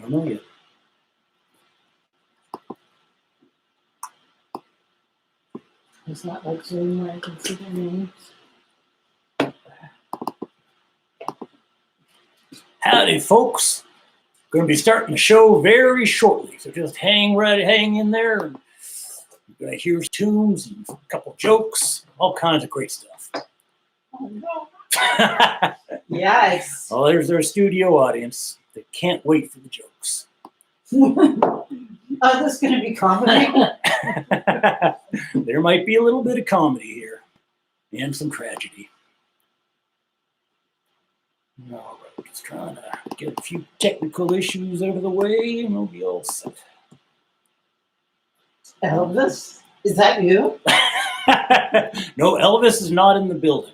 don't know yet. It's not like Zoom where I can see their names. Howdy, folks. Going to be starting the show very shortly, so just hang in there. And you're going to hear tunes and a couple jokes, all kinds of great stuff. Oh, no. Yes. Well, there's our studio audience. They can't wait for the jokes. Oh, this is going to be comedy? There might be a little bit of comedy here and some tragedy. All right, just trying to get a few technical issues out of the way and we'll be all set. Elvis? Is that you? No, Elvis is not in the building.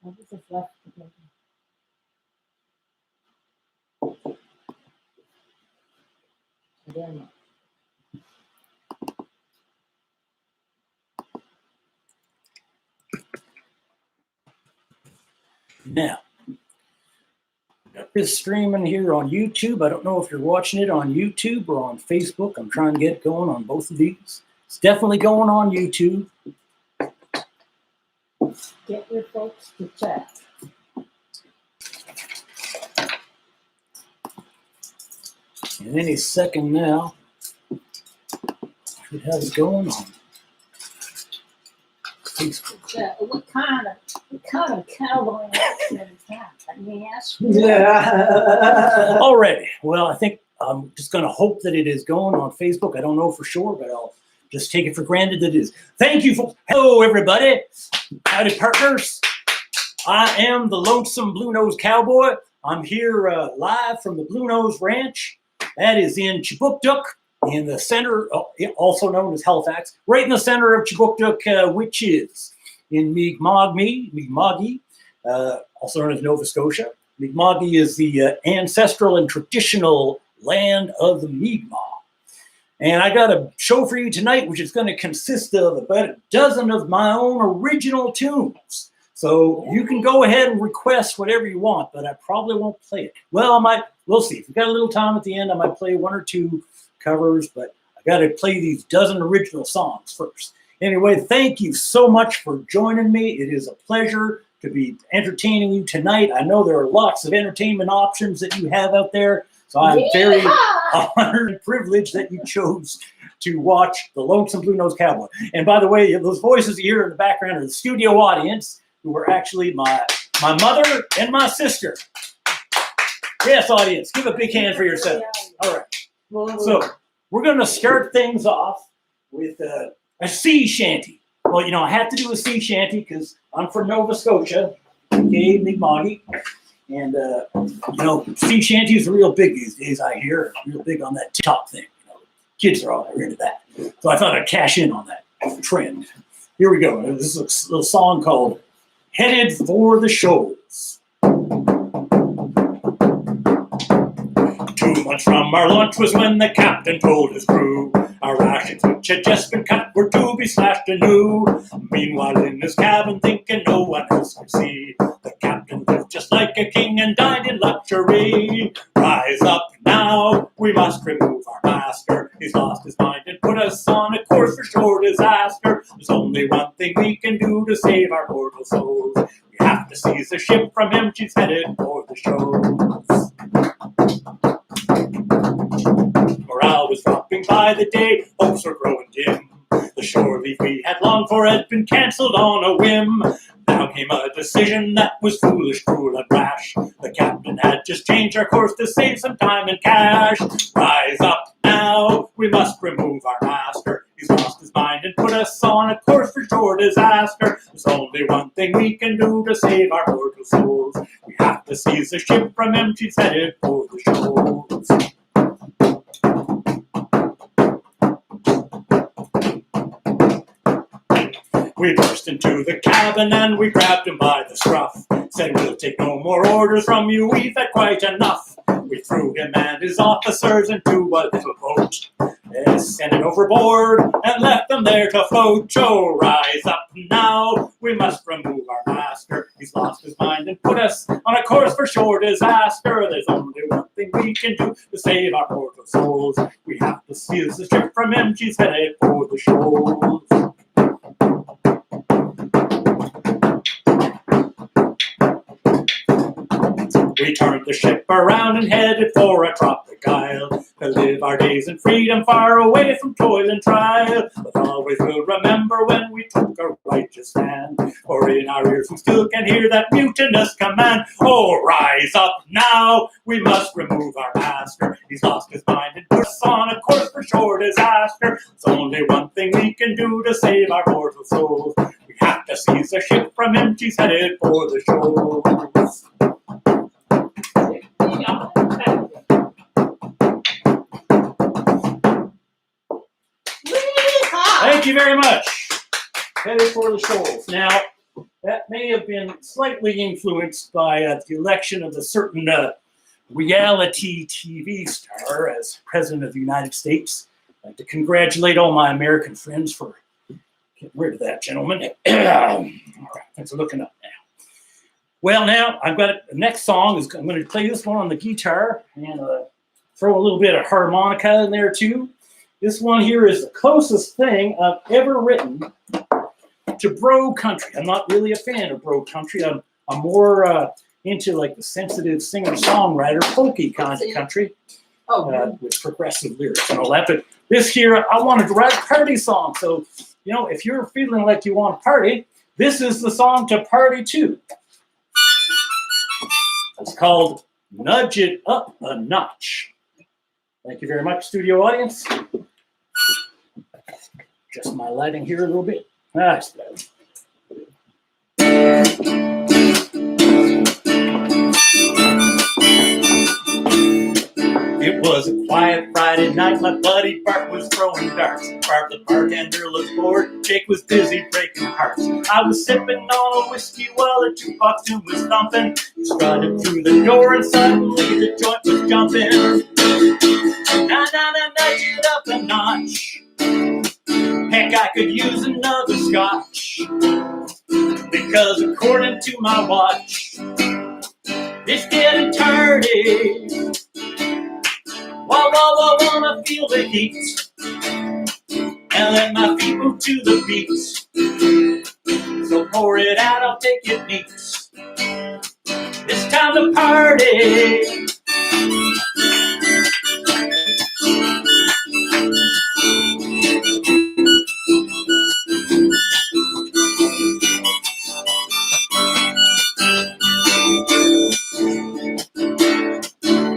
Elvis has left the building. Again. Now, got this streaming here on YouTube. I don't know if you're watching it on YouTube or on Facebook. I'm trying to get it going on both of these. It's definitely going on YouTube. Get your folks to chat. And any second now, should have it going on Facebook. Yeah, what kind of cowboy accent is that? Let me ask you. Yeah. Already. Well, I think I'm just going to hope that it is going on Facebook. I don't know for sure, but I'll just take it for granted that it is. Thank you. Hello, everybody. Howdy, partners. I am the Lonesome Bluenose Cowboy. I'm here live from the Bluenose Ranch. That is in Chibuktuk, in the center, also known as Halifax, right in the center of Chibuktuk, which is in Mi'kma'ki, also known as Nova Scotia. Mi'kma'ki is the ancestral and traditional land of the Mi'kmaq. And I got a show for you tonight, which is going to consist of about a dozen of my own original tunes. So you can go ahead and request whatever you want, but I probably won't play it. Well, we'll see. If we've got a little time at the end, I might play one or two covers, but I got to play these dozen original songs first. Anyway, thank you so much for joining me. It is a pleasure to be entertaining you tonight. I know there are lots of entertainment options that you have out there, so I'm very honored and privileged that you chose to watch the Lonesome Bluenose Cowboy. And by the way, those voices you hear in the background are the studio audience, who are actually my mother and my sister. Yes, audience, give a big hand for yourself. All right. So we're going to start things off with a sea shanty. Well, I have to do a sea shanty because I'm from Nova Scotia, okay, Mi'kma'ki. And, sea shanties are real big these days, I hear. Real big on that TikTok thing. Kids are all into that. So I thought I'd cash in on that trend. Here we go. This is a little song called Headed for the Shoals. 2 months from our lunch was when the captain told his crew our rations, which had just been cut, were to be slashed anew. Meanwhile, in his cabin, thinking no one else could see, the captain lived just like a king and dined in luxury. Rise up now, we must remove our master. He's lost his mind and put us on a course for sure disaster. There's only one thing we can do to save our mortal souls. We have to seize the ship from him. She's headed for the shoals. Morale was dropping by the day, hopes were growing dim. The shore leave we had longed for had been cancelled on a whim. Now came a decision that was foolish, cruel, and rash. The captain had just changed our course to save some time and cash. Rise up now, we must remove our master. He's lost his mind and put us on a course for sure disaster. There's only one thing we can do to save our mortal souls. We have to seize the ship from him. She's headed for the shoals. We burst into the cabin and we grabbed him by the scruff. Said, we'll take no more orders from you, we've had quite enough. We threw him and his officers into a little boat. Yes, sent it overboard and left them there to float. So rise up now, we must remove our master. He's lost his mind and put us on a course for sure disaster. There's only one thing we can do to save our mortal souls. We have to seize the ship from him, she's headed for the shoals. We turned the ship around and headed for a tropic isle to live our days in freedom far away from toil and trial. But always we'll remember when we took a righteous stand, for in our ears we still can hear that mutinous command. Oh, rise up now, we must remove our master. He's lost his mind and put us on a course for sure disaster. There's only one thing we can do to save our mortal souls. We have to seize the ship from him, she's headed for the shoals. Thank you very much. Headed for the shoals. Now, that may have been slightly influenced by the election of a certain reality TV star as President of the United States. I'd like to congratulate all my American friends for getting rid of that gentleman. All right, thanks for looking up now. Well, now I've got the next song. I'm going to play this one on the guitar and throw a little bit of harmonica in there too. This one here is the closest thing I've ever written to bro country. I'm not really a fan of bro country. I'm more into like the sensitive singer-songwriter, folky kind of country with progressive lyrics and all that. But this here, I wanted to write a party song. So, you know, if you're feeling like you want to party, this is the song to party to. It's called Nudge It Up a Notch. Thank you very much, studio audience. Just my lighting here a little bit. That's better. It was a quiet Friday night. My buddy Bart was throwing darts. Bart the bartender looked bored. Jake was busy breaking hearts. I was sipping on a whiskey while the jukebox tune was thumping. He strutted through the door and suddenly the joint was jumping. Nudge it up a notch. Heck, I could use another scotch. Because according to my watch, it's getting tardy. Whoa, whoa, whoa, wanna feel the heat and let my feet move to the beat. So pour it out, I'll take it neat. It's time to party.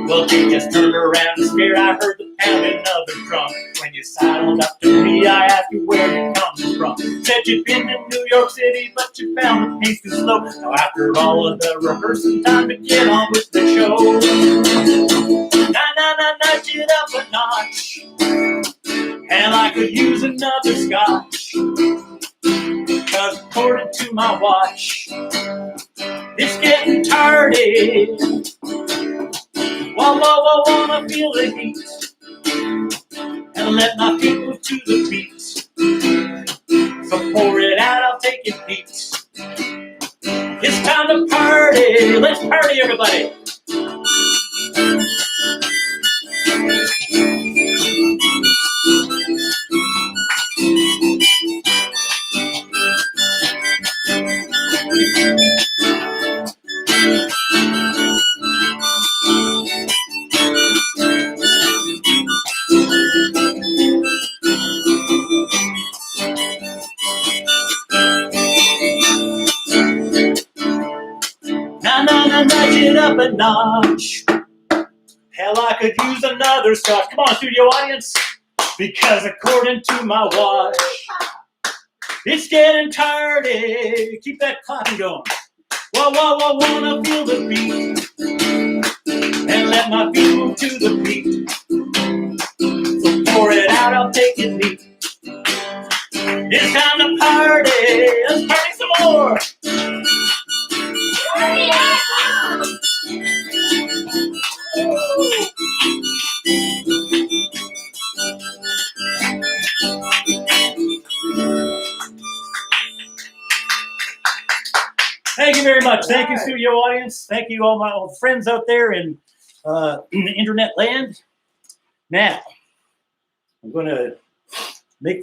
Well, you just turned around and scared. I heard the pounding of the drum. When you sidled up to me, I asked you where you coming from. Said you'd been in New York City, but you found the pace too slow. Now after all of the rehearsing, time to get on with the show. Nudge it up a notch. Hell, I could use another scotch. Cause according to my watch, it's getting tardy. Whoa, whoa, whoa, wanna feel the heat and let my feet move to the beat. So pour it out, I'll take it neat. It's time to party. Let's party, everybody. Nudge it up a notch. Hell, I could use another scotch. Come on, studio audience. Because according to my watch, it's getting tardy. Keep that clapping going. Whoa, whoa, whoa, wanna feel the beat and let my feet move to the beat. So pour it out, I'll take it neat. It's time to party. Let's party some more. Thank you, studio audience. Thank you, all my old friends out there in the internet land. Now, I'm going to bring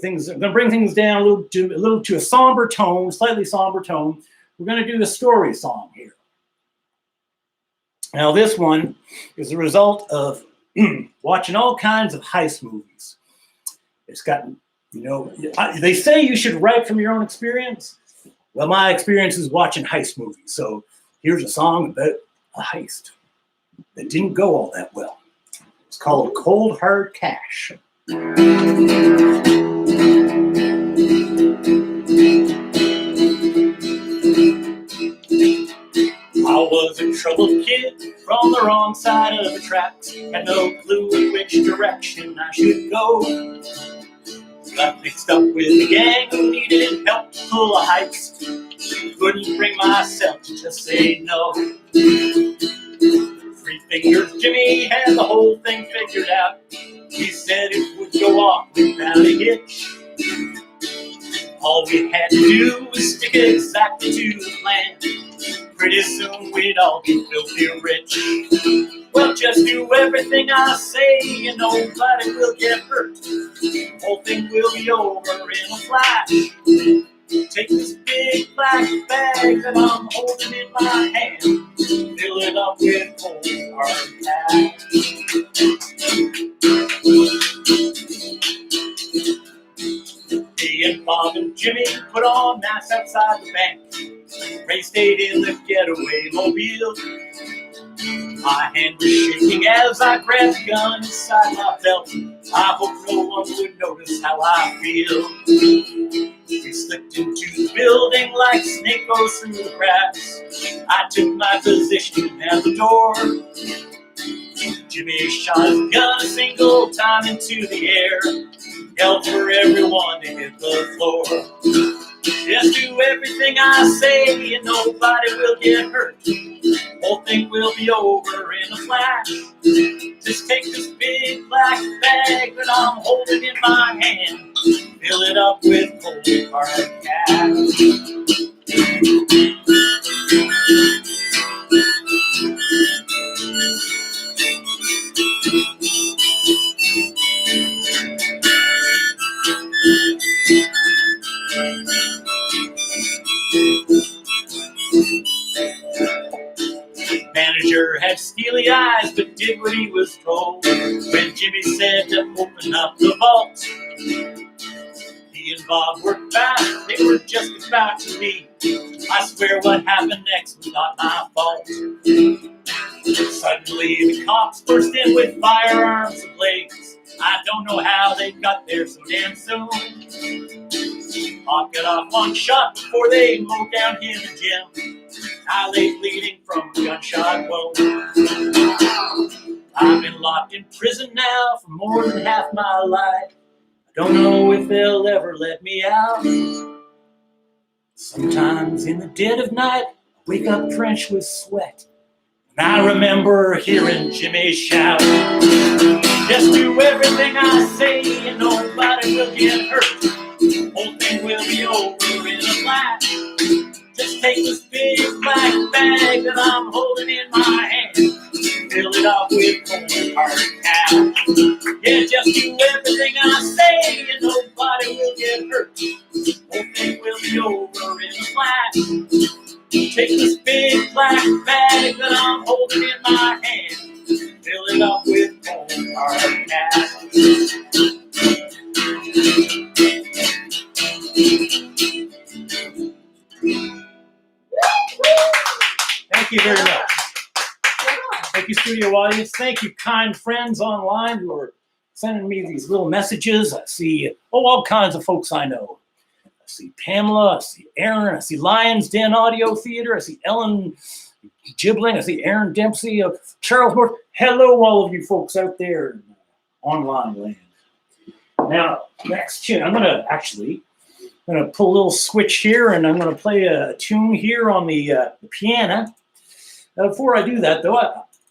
things down a little to a somber tone, slightly somber tone. We're going to do a story song here. Now, this one is the result of watching all kinds of heist movies. It's gotten, they say you should write from your own experience. Well, my experience is watching heist movies. So here's a song about a heist that didn't go all that well. It's called Cold Hard Cash. I was a troubled kid from the wrong side of the tracks. Had no clue in which direction I should go. Got mixed up with a gang who needed help to pull a heist. Couldn't bring myself to just say no. Three Fingers Jimmy had the whole thing figured out. He said it would go off without a hitch. All we had to do was stick exactly to the plan. Pretty soon we'd all be filthy rich. Well, just do everything I say and nobody will get hurt. The whole thing will be over in a flash. Take this big black bag that I'm holding in my hand. Fill it up with cold hard cash. Me and Bob and Jimmy put on mass outside the bank. Ray stayed in the getaway mobile. My hand was shaking as I grabbed the gun inside my belt. I hope no one would notice how I feel. We slipped into the building like a snake goes through the cracks. I took my position at the door. Jimmy shot his gun a single time into the air. Yelled for everyone to hit the floor. Just do everything I say and nobody will get hurt. Whole thing will be over in a flash. Just take this big black bag that I'm holding in my hand. Fill it up with cold hard cash. Manager had steely eyes but did what he was told. When Jimmy said to open up the vault, he and Bob worked fast, they were just about to leave. I swear what happened next was not my fault. Suddenly the cops burst in with firearms ablaze. I don't know how they got there so damn soon. Bob got off one shot before they mowed down him and Jim. I lay bleeding from a gunshot wound. I've been locked in prison now for more than half my life. I don't know if they'll ever let me out. Sometimes in the dead of night, I wake up drenched with sweat. And I remember hearing Jimmy shout, just do everything I say and nobody will get hurt. Whole thing will be over in a flash. Just take this big black bag that I'm holding in my hand. Fill it up with cold hard cash. Yeah, just do everything I say and nobody will get hurt. Whole thing will be over in a flash. Take this big black bag that I'm holding in my hand. Fill it up with cold hard cash. Thank you very much. Thank you, studio audience. Thank you, kind friends online who are sending me these little messages. I see all kinds of folks I know. I see Pamela, I see Aaron, I see Lions Den Audio Theater, I see Ellen Gibling, I see Aaron Dempsey, Charles Moore. Hello, all of you folks out there in online land. Now, next tune, I'm going to pull a little switch here, and I'm going to play a tune here on the piano. Now, before I do that, though,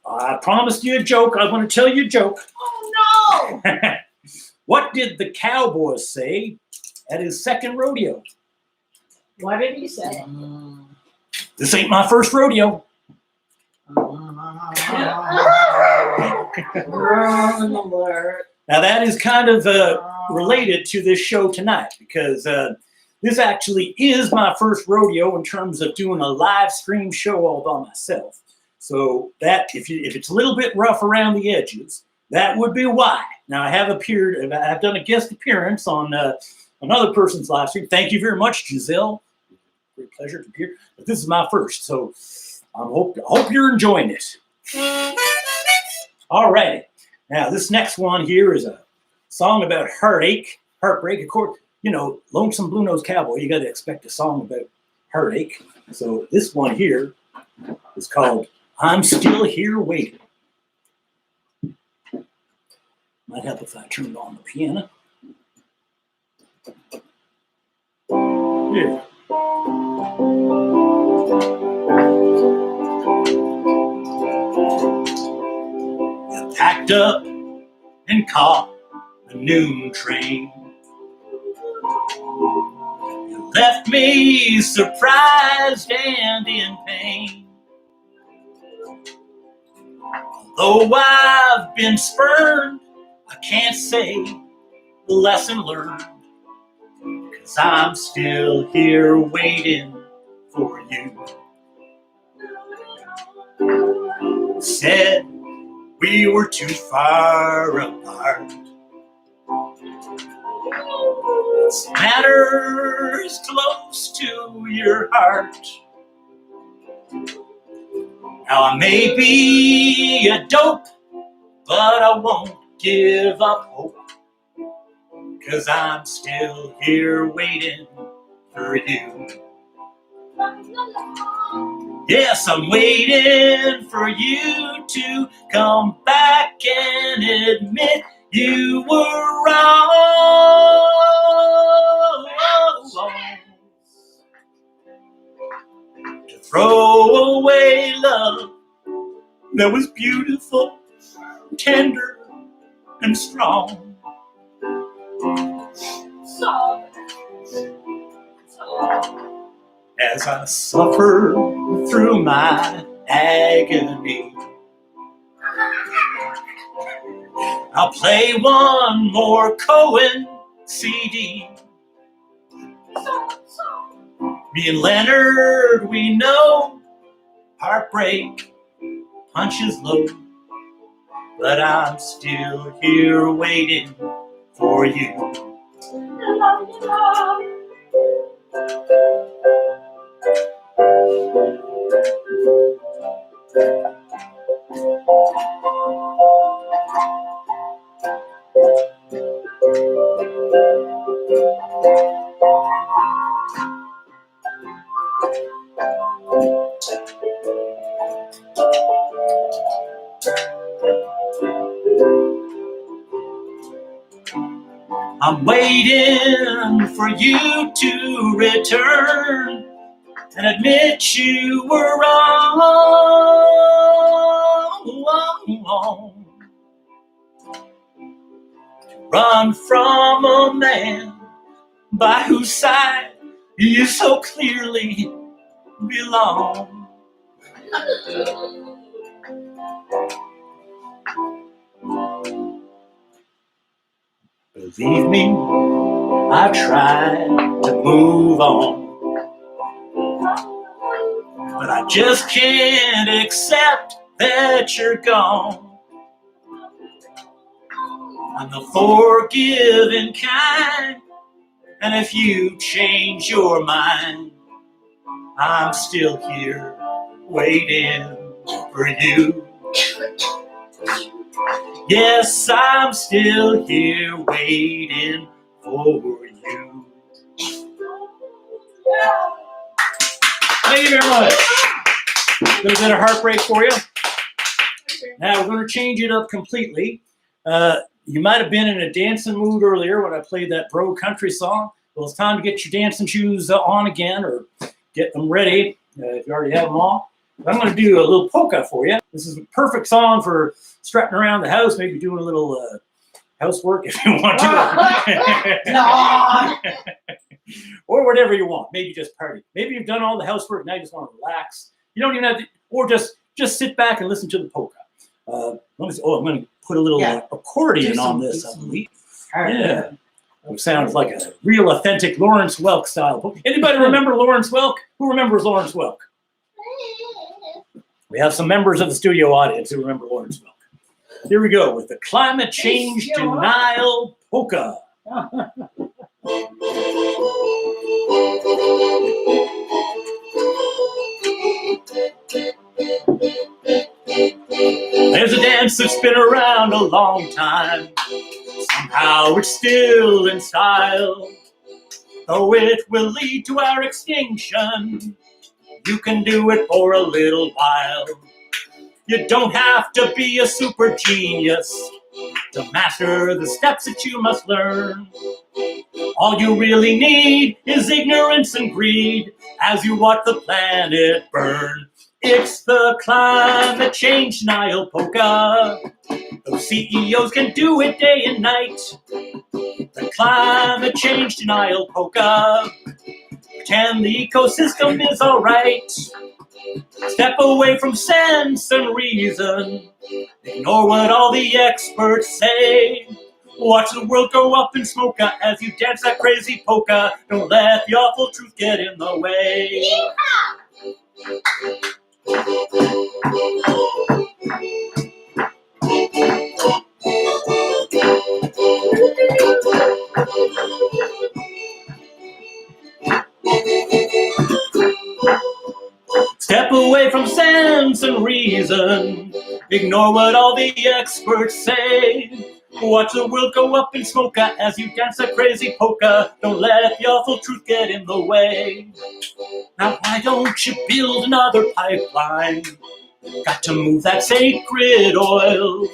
I promised you a joke. I want to tell you a joke. Oh, no! What did the cowboy say at his second rodeo? What did he say? This ain't my first rodeo. Wrong alert. Now that is kind of related to this show tonight because this actually is my first rodeo in terms of doing a live stream show all by myself. So that if it's a little bit rough around the edges, that would be why. Now I've done a guest appearance on another person's live stream. Thank you very much, Giselle. Great pleasure to be here. But this is my first, so I hope you're enjoying it. All right. Now this next one here is a song about heartache, heartbreak. Of course, you know, Lonesome Bluenose Cowboy. You got to expect a song about heartache. So this one here is called "I'm Still Here Waiting." Might help if I turned on the piano. Yeah. You packed up and caught the noon train. You left me surprised and in pain. Though I've been spurned, I can't say the lesson learned, 'cause I'm still here waiting for you. Said we were too far apart. This matter's close to your heart. Now I may be a dope, but I won't give up hope, 'cause I'm still here waiting for you. Yes, I'm waiting for you to come back and admit you were wrong. To throw away love that was beautiful, tender, and strong. As I suffer through my agony, I'll play one more Cohen CD. Me and Leonard, we know heartbreak punches low, but I'm still here waiting for you. I'm waiting for you to return and admit you were wrong. To run from a man by whose side you so clearly belong. Believe me, I tried to move on, but I just can't accept that you're gone. I'm the forgiving kind, and if you change your mind, I'm still here waiting for you. Yes, I'm still here waiting for you. Thank you very much. A little bit of heartbreak for you. Now we're going to change it up completely. You might have been in a dancing mood earlier when I played that bro country song. Well, it's time to get your dancing shoes on again, or get them ready if you already have them on. I'm going to do a little polka for you. This is a perfect song for strutting around the house, maybe doing a little housework if you want to. or whatever you want. Maybe just party. Maybe you've done all the housework, now you just want to relax. You don't even have to, or just sit back and listen to the polka. Let me see. Oh, I'm going to put a little accordion on this, I believe. Yeah. It sounds like a real authentic Lawrence Welk style. Anybody remember Lawrence Welk? Who remembers Lawrence Welk? We have some members of the studio audience who remember Lawrence Welk. Here we go with the Climate Change Denial Polka. There's a dance that's been around a long time. Somehow it's still in style. Though it will lead to our extinction, you can do it for a little while. You don't have to be a super genius to master the steps that you must learn. All you really need is ignorance and greed as you watch the planet burn. It's the climate change denial polka. Those CEOs can do it day and night. The climate change denial polka. Pretend the ecosystem is alright. Step away from sense and reason. Ignore what all the experts say. Watch the world go up in smoke as you dance that crazy polka. Don't let the awful truth get in the way. Step away from sense and reason. Ignore what all the experts say. Watch the world go up in smoke as you dance that crazy polka. Don't let the awful truth get in the way. Now why don't you build another pipeline? Got to move that sacred oil.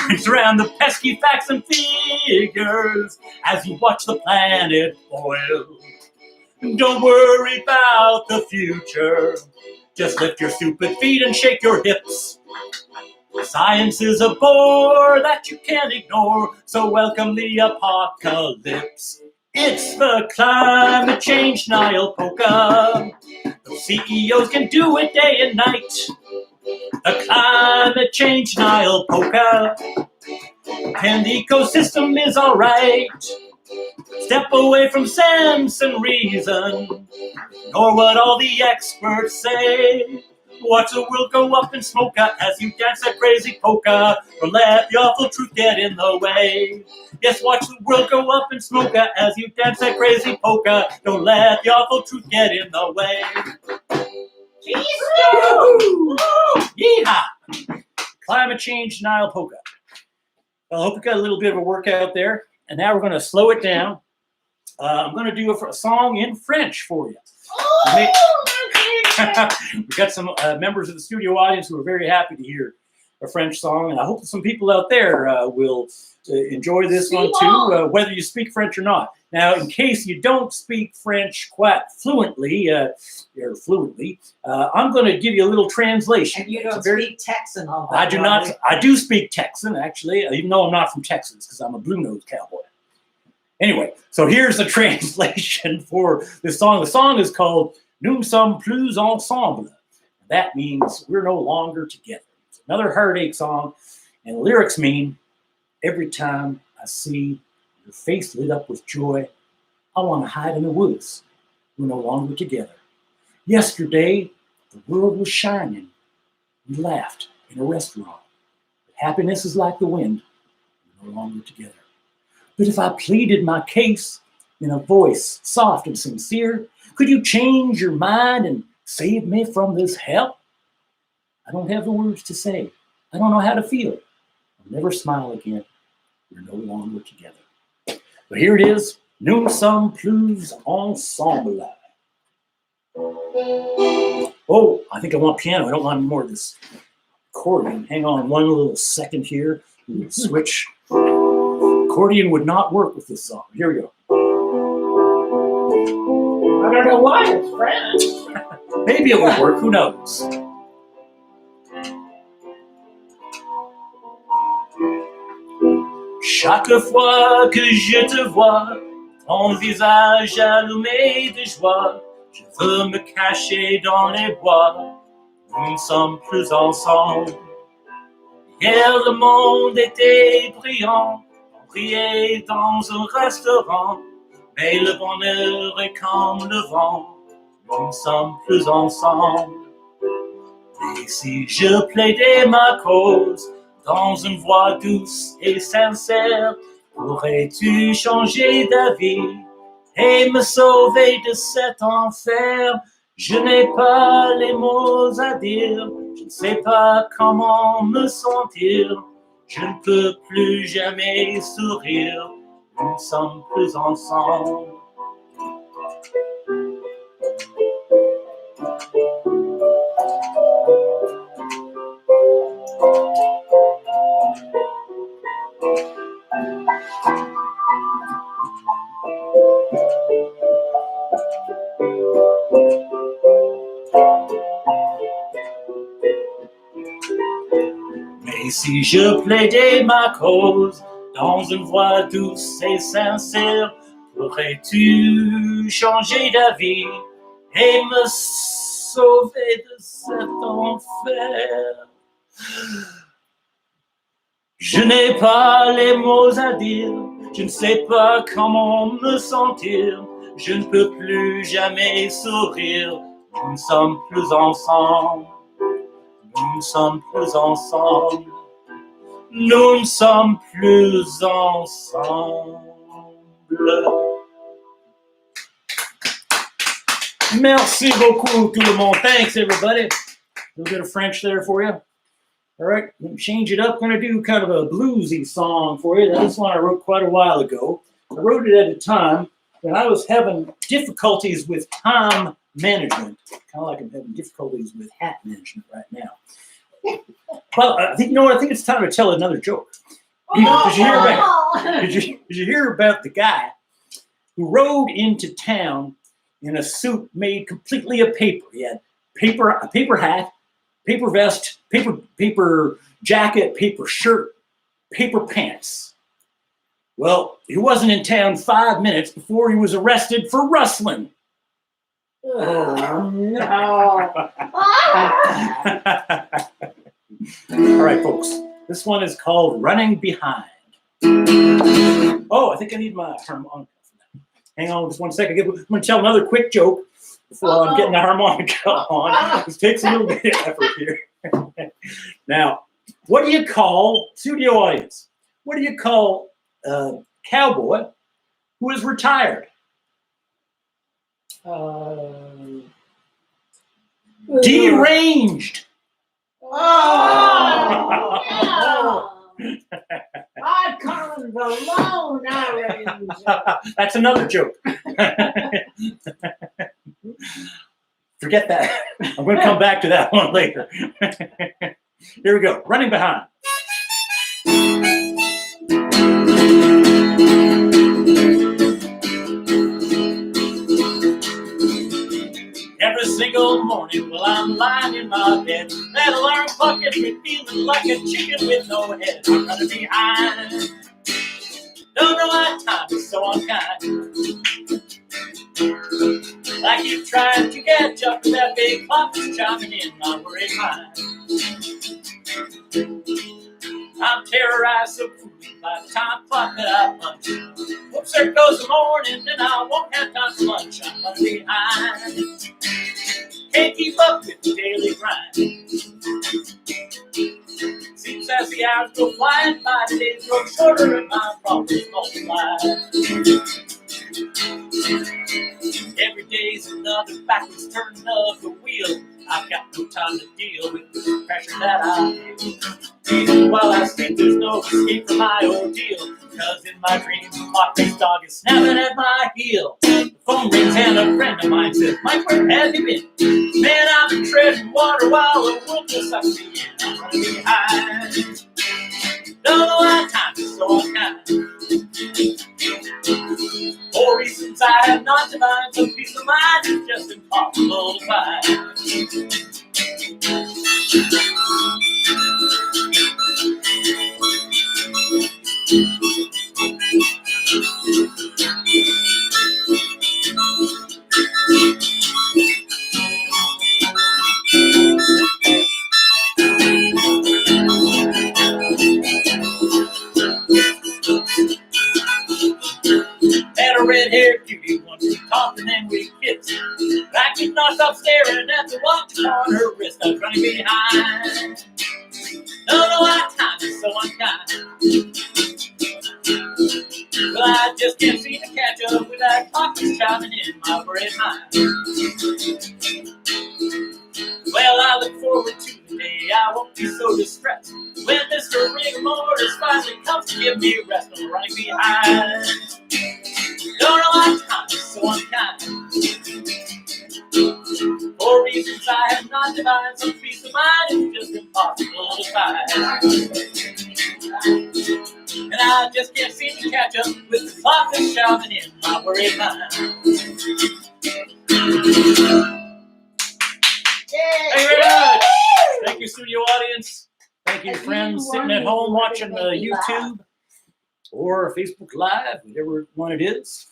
It's around the pesky facts and figures as you watch the planet boil. Don't worry about the future. Just lift your stupid feet and shake your hips. Science is a bore that you can't ignore, so welcome the apocalypse. It's the climate change denial polka. The CEOs can do it day and night. The climate change denial polka. And the ecosystem is alright. Step away from sense and reason. Ignore what all the experts say. Watch the world go up in smoke as you dance that crazy polka. Don't let the awful truth get in the way. Yes, watch the world go up in smoke as you dance that crazy polka. Don't let the awful truth get in the way. Yeehaw! Climate change denial polka. Well, I hope you got a little bit of a workout there. And now we're going to slow it down. I'm going to do a song in French for you. We've got some members of the studio audience who are very happy to hear a French song, and I hope some people out there will enjoy this one too, whether you speak French or not. Now, in case you don't speak French quite fluently, I'm going to give you a little translation. And you don't speak Texan all that. I do not. I do speak Texan, actually, even though I'm not from Texas, because I'm a Bluenose cowboy. Anyway, so here's the translation for this song. The song is called Nous ne sommes plus ensemble. That means we're no longer together. It's another heartache song, and the lyrics mean, every time I see your face lit up with joy, I want to hide in the woods. We're no longer together. Yesterday, the world was shining. We laughed in a restaurant. But happiness is like the wind. We're no longer together. But if I pleaded my case in a voice soft and sincere, could you change your mind and save me from this hell? I don't have the words to say. I don't know how to feel. I'll never smile again. We're no longer together. But here it is. Nous ne sommes plus ensemble. Oh, I think I want piano. I don't want more of this accordion. Hang on one little second here. We'll switch. Accordion would not work with this song. Here we go. I don't know why, it's French. Maybe it would work, who knows? Chaque fois que je te vois, Mon visage allumé de joie, je veux me cacher dans les bois. Nous ne sommes plus ensemble. Hier le monde était brillant, on brillait dans un restaurant, mais le bonheur est comme le vent, nous ne sommes plus ensemble. Et si je plaidais ma cause dans une voix douce et sincère, pourrais-tu changer d'avis et me sauver de cet enfer? Je n'ai pas les mots à dire, je ne sais pas comment me sentir, je ne peux plus jamais sourire, nous ne sommes plus ensemble. Mais si je plaidais ma cause dans une voix douce et sincère, pourrais-tu changer d'avis et me sauver de cet enfer? Je n'ai pas les mots à dire, je ne sais pas comment me sentir, je ne peux plus jamais sourire, nous ne sommes plus ensemble. Nous ne sommes plus ensemble. Nous ne sommes plus ensemble. Merci beaucoup tout le monde. Thanks everybody. A little bit of French there for you. All right, let me change it up. I'm going to do kind of a bluesy song for you. This one I wrote quite a while ago. I wrote it at a time when I was having difficulties with time management. Kind of like I'm having difficulties with hat management right now. Well, I think it's time to tell another joke. Did you hear about the guy who rode into town in a suit made completely of paper? He had a paper hat, paper vest, paper jacket, paper shirt, paper pants. Well, he wasn't in town 5 minutes before he was arrested for rustling. Oh, no. All right, folks. This one is called Running Behind. Oh, I think I need my harmonica. Hang on just one second. I'm going to tell another quick joke before I'm getting the harmonica on. This takes a little bit of effort here. Now, what do you call, studio audience, what do you call Cowboy who is retired? Deranged. Oh, no. I call him the Lone Ranger. That's another joke. Forget that. I'm going to come back to that one later. Here we go. Running behind. Every single morning while I'm lying in my bed, that alarm clock gets me feeling like a chicken with no head. I'm running behind. Don't know why time is so unkind. I keep trying to catch up to that big clock that's chiming in my worried mind. I'm terrorized so cruelly by the time clock that I punch. Whoops, there goes the morning, and I won't have time for lunch. I'm running behind. Can't keep up with the daily grind. Seems as the hours go flying by, the days grow shorter and my problems multiply. Every day's another backwards turn of the wheel. I've got no time to deal with the pressure that I feel. Even while I sleep, there's no escape from my ordeal. Cause in my dreams, the clock-faced dog is snapping at my heel. The phone rings and a friend of mine says, Mike, where have you been? Man, I've been treading water while the world just sucks me in. I'm running behind. Don't know why time is so unkind. For reasons I have not defined, some peace of mind is just impossible to find. Had a red-haired beauty once we talked and then we kissed. But I could not stop staring at the watch on her wrist. I was running behind. No, our time is so unkind. Well, I just can't seem to catch up with that clock that's chiming in my worried mind. Well, I look forward to the day I won't be so distressed when Mr. Rigor finally comes to give me rest. I'm running behind. Don't know why time is so unkind. For reasons I have not divined, some peace of mind is just impossible to find. And I just can't seem to catch up with the clock that's shouting in my worried mind. Thank you very much. Thank you, studio audience. Thank you, friends sitting at home watching YouTube or Facebook Live, whatever one it is.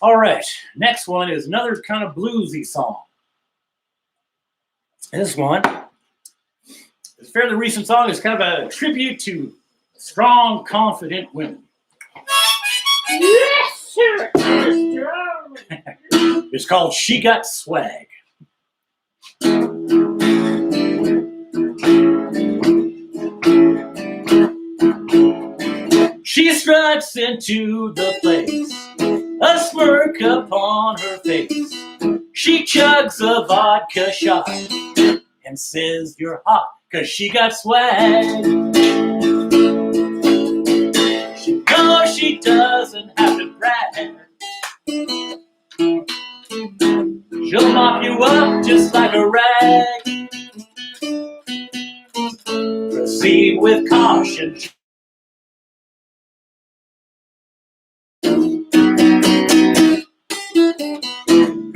All right, next one is another kind of bluesy song. This one is a fairly recent song. It's kind of a tribute to strong, confident women. Yes, sir. It's called She Got Swag. She struts into the place, a smirk upon her face. She chugs a vodka shot and says you're hot, 'cause she got swag. She knows she doesn't have to brag. She'll mop you up just like a rag. Proceed with caution.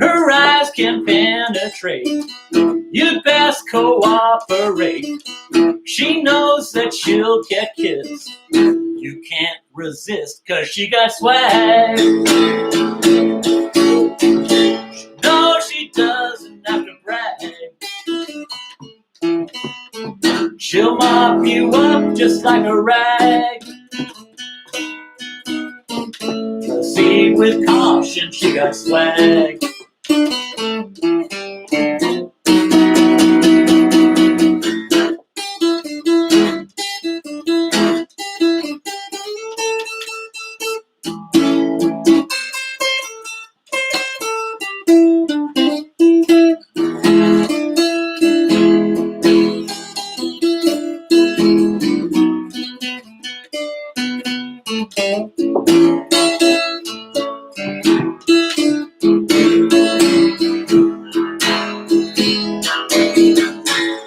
Her eyes can penetrate. You'd best cooperate. She knows that she'll get kissed. You can't resist, 'cause she got swag. No, she doesn't have to brag. She'll mop you up just like a rag. Proceed with caution, she got swag.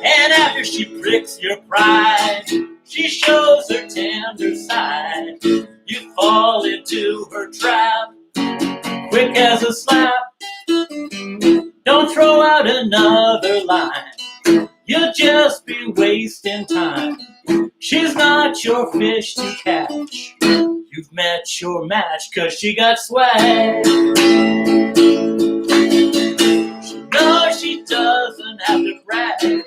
And after she pricks your pride, she shows her tender side. You fall into her trap, quick as a slap. Don't throw out another line, you'll just be wasting time. She's not your fish to catch. You've met your match, 'cause she got swag. She knows she doesn't have to brag.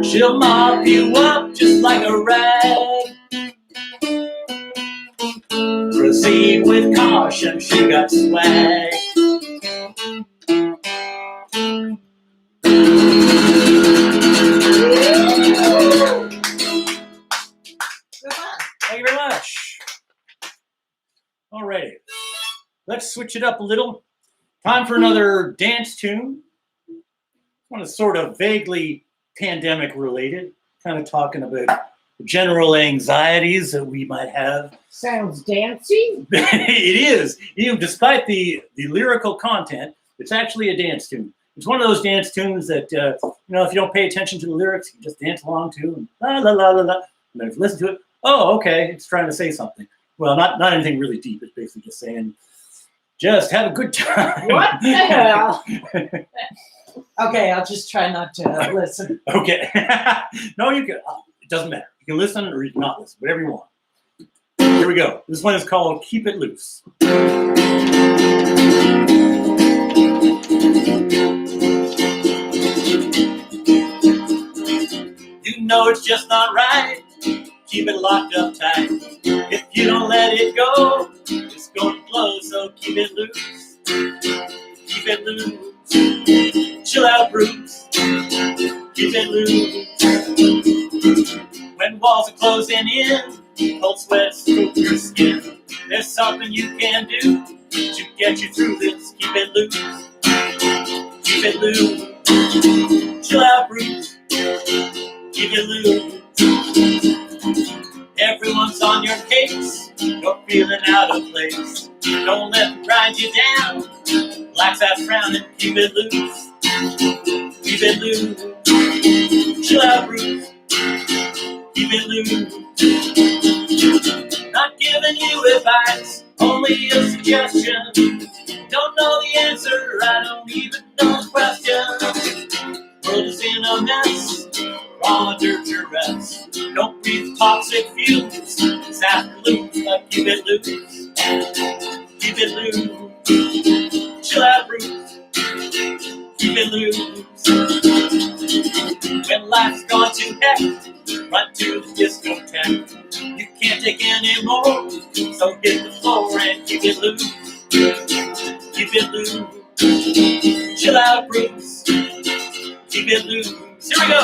She'll mop you up just like a rag. Proceed with caution, she got swag. Thank you very much. All righty. Let's switch it up a little. Time for another dance tune. One is sort of vaguely pandemic related, kind of talking about general anxieties that we might have. Sounds dancey. It is. Even despite the lyrical content, it's actually a dance tune. It's one of those dance tunes that, if you don't pay attention to the lyrics, you just dance along to, and la la la la la. And then if you listen to it, oh, okay, it's trying to say something. Well, not anything really deep. It's basically just saying, just have a good time. What the hell? Okay, I'll just try not to listen. Okay. No, you can. It doesn't matter. You can listen or you can not listen, whatever you want. Here we go. This one is called Keep It Loose. You know it's just not right keep it locked up tight. If you don't let it go, it's gonna blow, so keep it loose. Keep it loose. Chill out, Bruce. Keep it loose. When walls are closing in, cold sweats through your skin, there's something you can do to get you through this. Keep it loose. Keep it loose. Chill out, Bruce. Keep it loose. Everyone's on your case. You're feeling out of place. Don't let them grind you down. Relax that frown and keep it loose. Keep it loose. Chill out, Bruce. Keep it loose. Not giving you advice, only a suggestion. Don't know the answer, I don't even know the question. World is in a mess, we're all under duress. Don't breathe toxic fumes, it's afternoons, but keep it loose. Keep it loose. Chill out, Bruce. Keep it loose. When life's gone to heck, run to the discotheque. You can't take any more, so hit the floor and keep it loose. Keep it loose. Chill out, Bruce. Keep it loose. Here we go.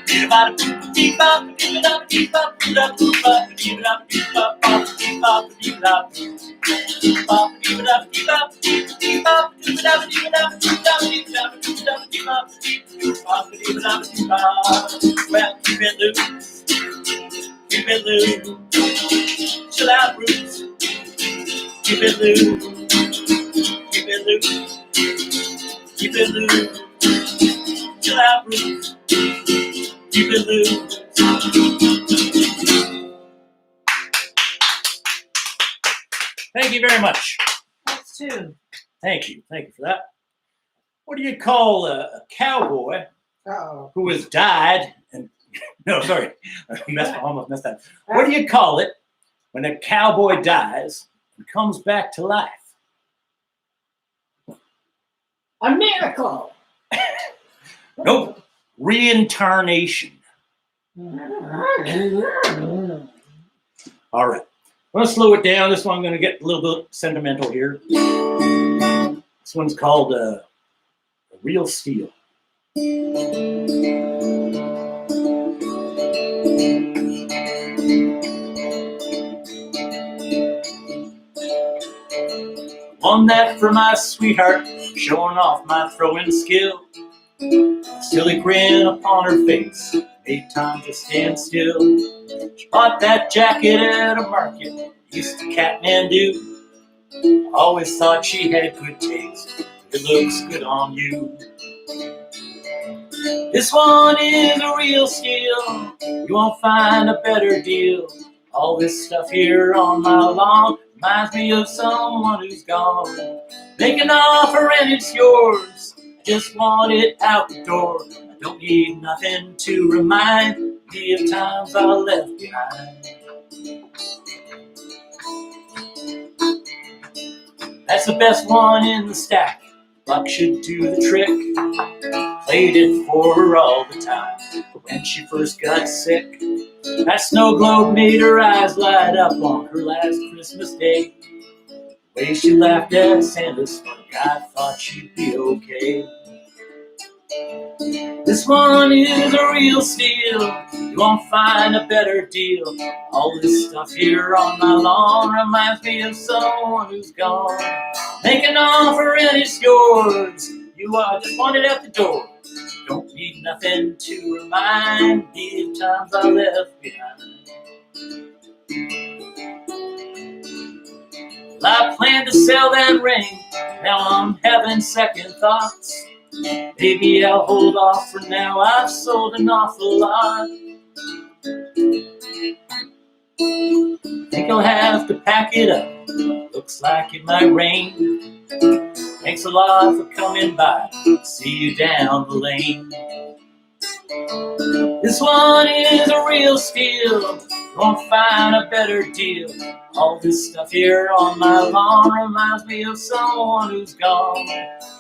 Beat about a beat up, beat it up, beat up, beat up, beat up, beat up, beat up, beat up, beat up, beat up, beat up, beat up, beat up, beat up, beat up, beat up, beat up, beat up, beat up, beat up, beat up. Well, keep it loose. Keep it loose. Chill out, Bruce. Keep it loose. Keep it loose. Keep it loose. Chill out, Bruce. Keep it loose. Thank you very much. That's two. Thank you for that. What do you call a cowboy Uh-oh. who has died and no, sorry, almost messed up. What do you call it when a cowboy dies and comes back to life? A miracle. Nope. Reincarnation. All right. I'm going to slow it down. This one I'm going to get a little bit sentimental here. This one's called Real Steel. Won that for my sweetheart, showing off my throwing skill. Silly grin upon her face, 8 times to stand still. She bought that jacket at a market, used to Kathmandu. Always thought she had good taste, it looks good on you. This one is a real steal, you won't find a better deal. All this stuff here on my lawn reminds me of someone who's gone. Make an offer and it's yours, I just want it out the door. I don't need nothing to remind me of times I left behind. That's the best one in the stack, luck should do the trick. Played it for her all the time, but when she first got sick, that snow globe made her eyes light up on her last Christmas day. The way she laughed at Santa's smoke, I thought she'd be okay. This one is a real steal, you won't find a better deal. All this stuff here on my lawn reminds me of someone who's gone. Make an offer and it's yours, you are just wanted at the door. Don't need nothing to remind me of times I left behind. Well, I planned to sell that ring, now I'm having second thoughts. Maybe I'll hold off for now, I've sold an awful lot. Think I'll have to pack it up, looks like it might rain. Thanks a lot for coming by, see you down the lane. This one is a real steal, won't find a better deal. All this stuff here on my lawn reminds me of someone who's gone.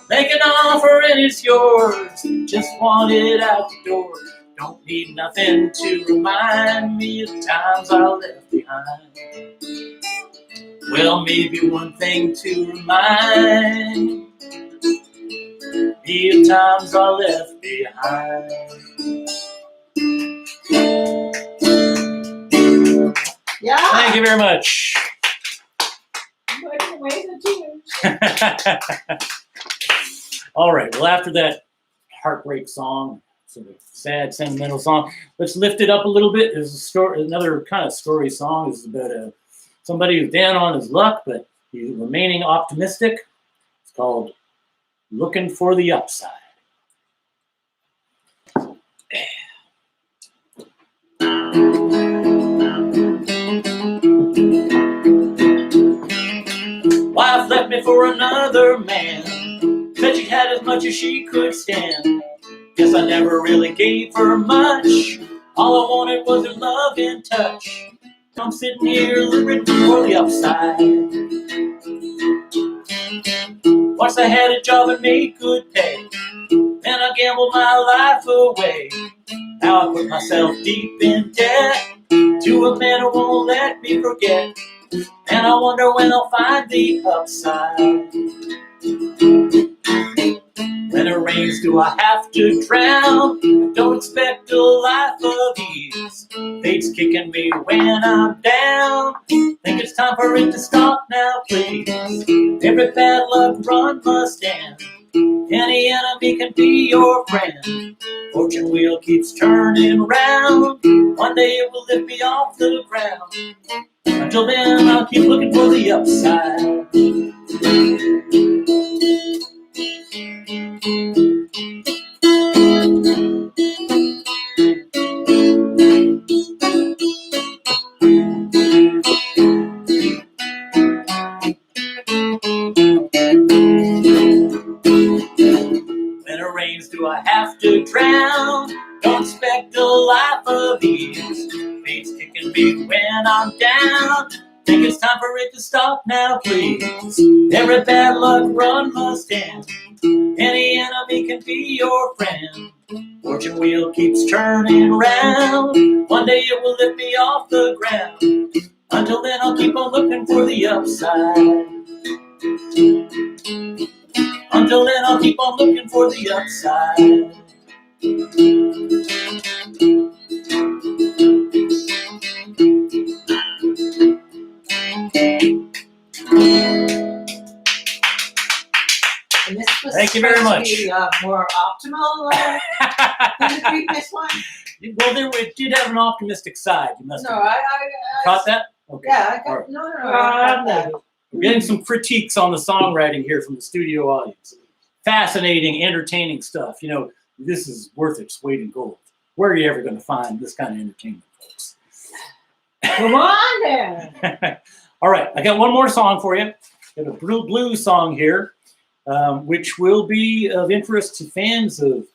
Make an offer and it's yours, just want it out the door. Don't need nothing to remind me of times I left behind. Well, maybe one thing to remind me of times I left behind. Yeah. Thank you very much. Wait the tunes. All right, well, after that heartbreak song, sort of sad, sentimental song, let's lift it up a little bit. There's a story, another kind of story song. It's about somebody who's down on his luck, but he's remaining optimistic. It's called Looking for the Upside. Wife left me for another man. Said she had as much as she could stand. Guess I never really gave her much. All I wanted was her love and touch. I'm sitting here looking for the upside. Once I had a job and made good pay, then I gambled my life away. Now I put myself deep in debt to a man who won't let me forget. And I wonder when I'll find the upside. When it rains, do I have to drown? I don't expect a life of ease. Fate's kicking me when I'm down. Think it's time for it to stop now, please. Every bad luck run must end. Any enemy can be your friend. Fortune wheel keeps turning round. One day it will lift me off the ground. Until then, I'll keep looking for the upside. When it rains, do I have to drown? Don't expect a life of ease. Fate's kicking me when I'm down. Think it's time for it to stop now, please. Every bad luck run must end. Any enemy can be your friend. Fortune wheel keeps turning round. One day it will lift me off the ground. Until then, I'll keep on looking for the upside. Until then, I'll keep on looking for the upside. And this was Thank you very supposed much. to be, more optimal than the previous one. Well, it did have an optimistic side. You must No, have I caught that? Okay. Yeah, I All got, right. no, I got that. We're getting some critiques on the songwriting here from the studio audience. Fascinating, entertaining stuff. You know, this is worth its weight in gold. Where are you ever going to find this kind of entertainment, folks? Come on there. All right, I got one more song for you. Got a blues song here, which will be of interest to fans of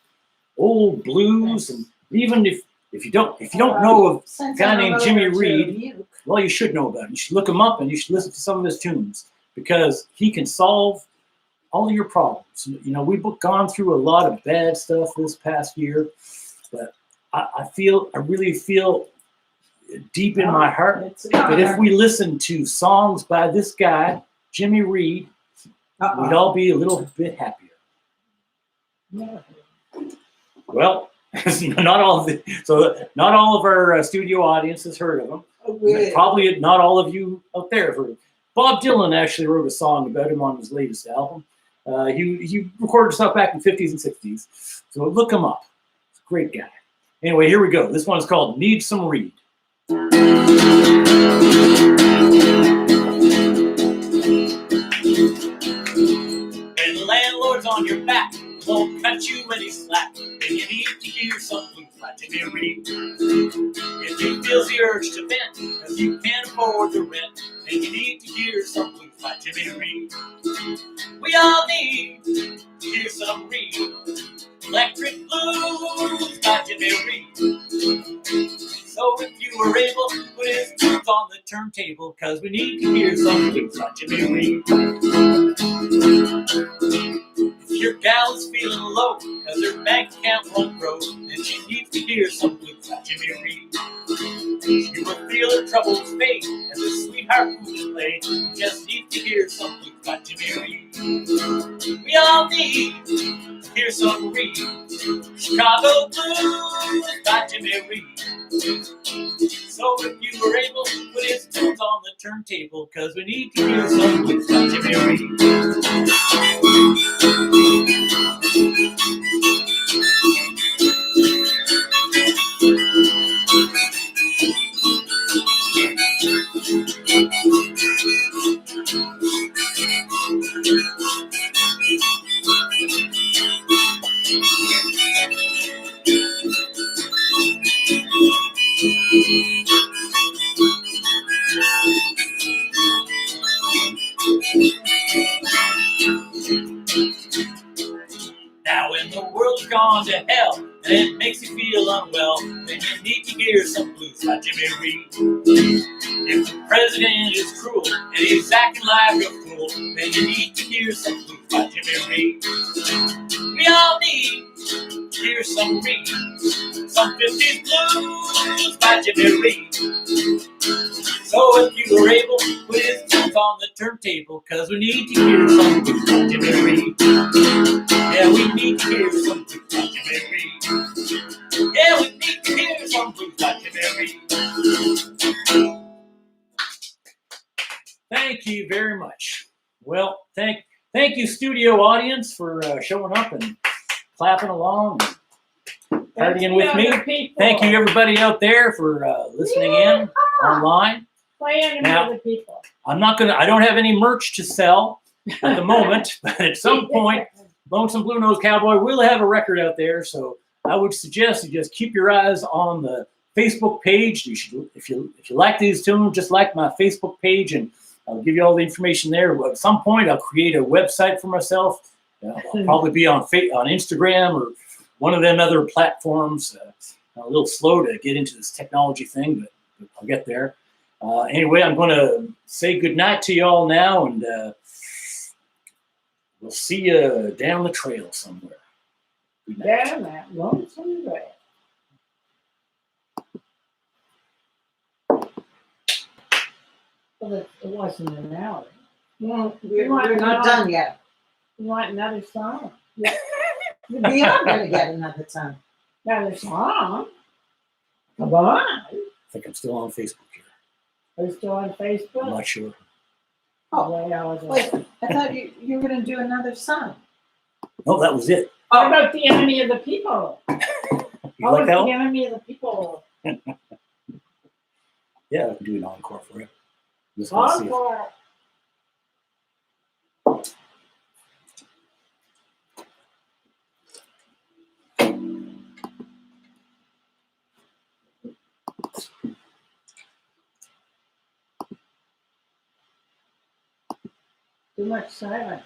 old blues, and even if you don't know of a guy named Jimmy Reed, well, you should know about him. You should look him up and you should listen to some of his tunes because he can solve all of your problems. You know, we've gone through a lot of bad stuff this past year, but I really feel deep in my heart that if we listen to songs by this guy, Jimmy Reed, we'd all be a little bit happier. Well, not all of our studio audience has heard of him. Probably not all of you out there have heard of him. Bob Dylan actually wrote a song about him on his latest album. He recorded stuff back in the 50s and 60s. So look him up. He's a great guy. Anyway, here we go. This one's called Need Some Reed. And the landlord's on your back, won't cut you any slack, and you need to hear some blues by Jimmy Reed. If he feels the urge to vent, cause you can't afford the rent, then you need to hear some blues by Jimmy Reed. We all need to hear some Reed. Electric blues by Jimmy Reed. So if you were able, put his tunes on the turntable, cause we need to hear some blues by Jimmy Reed. If your gal is feeling low, cause her bank account won't grow, and she needs to hear some blues by Jimmy Reed. You will feel her troubles fade as the sweetheart will play. You just need to hear some blues by Jimmy Reed. We all need to hear some Reed. Chicago Blues by Jimmy Reed. So if you were able to put his tunes on the turntable, cause we need to hear some blues by Jimmy Reed. Now when the world's gone to hell and it makes you feel unwell, then you need to hear some blues by Jimmy Reed. If the president is cruel and he's acting like a fool, then you need to hear some blues by Jimmy Reed. We all need to hear some Reed, some 50s blues by Jimmy Reed. So if you were able to put his tunes on the turntable, cause we need to hear some blues by Jimmy Reed. Yeah, we need to hear some blues by Jimmy Reed. Yeah, we need to hear some blues by Jimmy Reed. Thank you very much. Well, thank you, studio audience, for showing up and clapping along, and partying with me. Thank you, everybody out there, for listening in online. Now, other people. I don't have any merch to sell at the moment, but at some point, Lonesome Bluenose Cowboy will have a record out there. So I would suggest you just keep your eyes on the Facebook page. You should, if you like these tunes, just like my Facebook page, and I'll give you all the information there. At some point, I'll create a website for myself. I'll probably be on Instagram or one of them other platforms. I'm a little slow to get into this technology thing, but I'll get there. Anyway, I'm going to say goodnight to you all now, and we'll see you down the trail somewhere. Down that lonesome trail. Well, it wasn't an hour. Well, We're not done yet. You want another song? We are going to get another time. Another song? Come on. I think I'm still on Facebook here. Are you still on Facebook? I'm not sure. Oh, Wait, wait, I thought you were going to do another song. No, that was it. what about the enemy of the people? You like that The one? enemy of the people. Yeah, I can do an encore for it. Just want to see if- Encore. Too much silence.